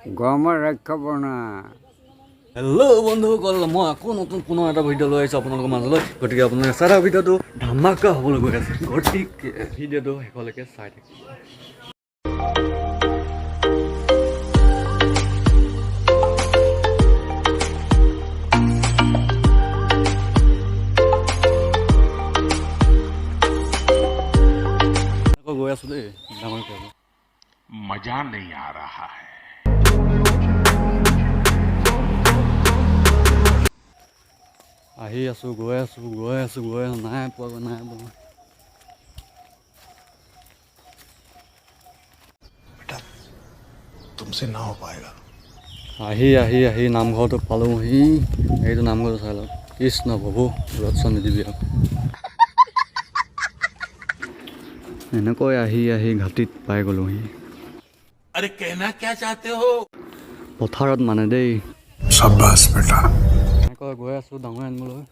গৰমৰ ৰক্ষা বনা। হেল্ল' বন্ধুসকল, মই আকৌ নতুন পুনৰ এটা ভিডিঅ' লৈ আহিছোঁ আপোনালোকৰ মাজলৈ। গতিকে আপোনাৰ চাৰা ভিডিঅ'টো ধামাকা হ'বলৈ গৈ আছে, গতিকে ভিডিঅ'টো শেষলৈকে চাই থাকিব। গৈ আছোঁ দেই ডাঙৰ मजा नहीं आ रहा है। আহি আছোঁ, গৈ আছোঁ নাই পোৱা। बेटा तुमसे ना हो पाएगा। আহি নামঘৰটো পালোহি। এইটো নামঘৰটো চাই লওক, কৃষ্ণ প্ৰভু ৰৎস নিদিবি আৰু। এনেকৈ আহি ঘাটিত পাই গ'লোহি। अरे कहना क्या चाहते हो? পথাৰত মানে দেই। शाबाश बेटा। এনেকৈ গৈ আছোঁ ডাঙৰ আনিবলৈ।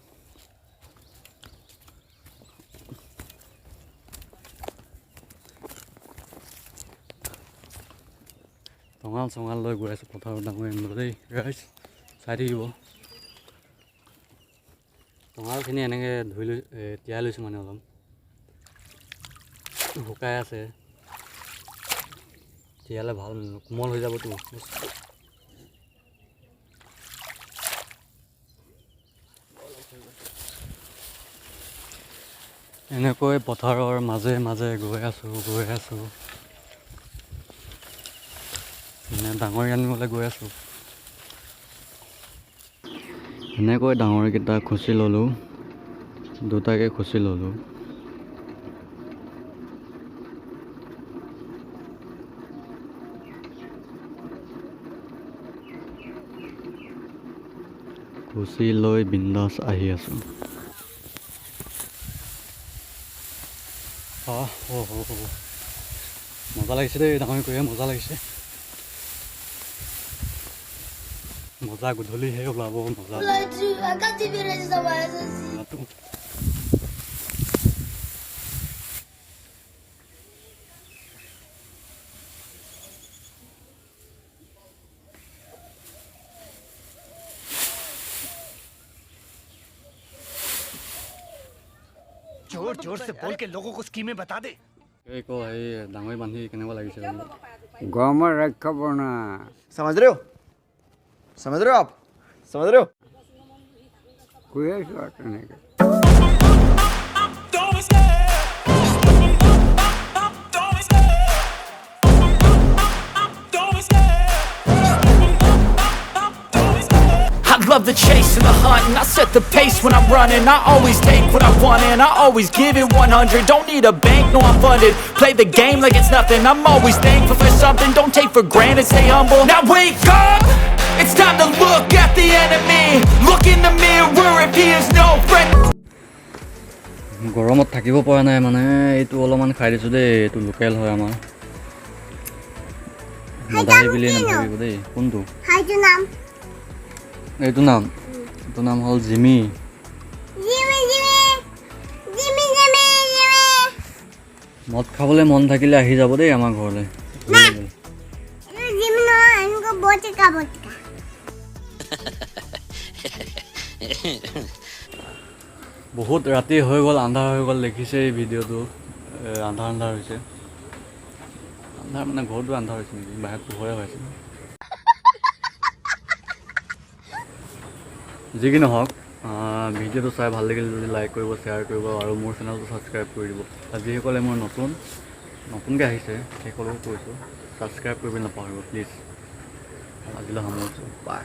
চঙাল লৈ গৈ আছোঁ পথাৰত ডাঙৰ আনিবলৈ দেই। ৰাইজ চাই থাকিব। চঙালখিনি এনেকৈ ধুই লৈ তিয়াই লৈছোঁ মানে অলপ শুকাই আছে। তিয়ালে ভাল কোমল হৈ যাবতো। এনেকৈ পথাৰৰ মাজে গৈ আছোঁ। মানে ডাঙৰি আনিবলৈ গৈ আছোঁ। এনেকৈ ডাঙৰিকেইটা খুচি ল'লোঁ, দুটাকৈ খুচি ল'লোঁ। খুচি লৈ বিন্দাছ আহি আছোঁ। মজা লাগিছে দেই, ডাঙৰি কৰিয়ে মজা লাগিছে। মজা গধূলিহে ওলাব মজা। जोर से बोल के लोगों को स्कीमें बता दे। ডাঙৰি বান্ধি কেনেকুৱা লাগিছে? গৰমৰ ৰক্ষা বনা। समझ रहे हो आप समझ रहे हो? কৈ আছোঁ আৰু তেনেকৈ। I love the chase and the hunt, and I set the pace when I'm running. I always take what I want and I always give it 100. Don't need a bank, no I'm funded. Play the game like it's nothing. I'm always thankful for something. Don't take for granted, stay humble. Now wake up, it's time to look at the enemy. Look in the mirror if he is no friend. গৰমত থাকিব পৰা নাই মানে। এইটো অলপমান খাই দিছোঁ দেই, এইটো লোকেল হয় আমাৰ। মদাহী বুলি নাভাবিব দেই। কোনটো? এইটো নাম হ'ল জিমি। মদ খাবলৈ মন থাকিলে আহি যাব দেই আমাৰ ঘৰলৈ। বহুত ৰাতি হৈ গ'ল, আন্ধাৰ হৈ গ'ল, দেখিছে এই ভিডিঅ'টো। আন্ধাৰ হৈছে। আন্ধাৰ মানে ঘৰটো আন্ধাৰ হৈছে নেকি, বাহিৰত পোহৰে হৈছে। যি কি নহওক, ভিডিঅ'টো চাই ভাল লাগিল যদি লাইক কৰিব, শ্বেয়াৰ কৰিব আৰু মোৰ চেনেলটো ছাবস্ক্ৰাইব কৰি দিব। আৰু যিসকলে মোৰ নতুনকৈ আহিছে সেইসকলেও কৈছোঁ ছাবস্ক্ৰাইব কৰিব নাপাহৰিব প্লিজ। আজিলৈ সামৰিছোঁ, বাই।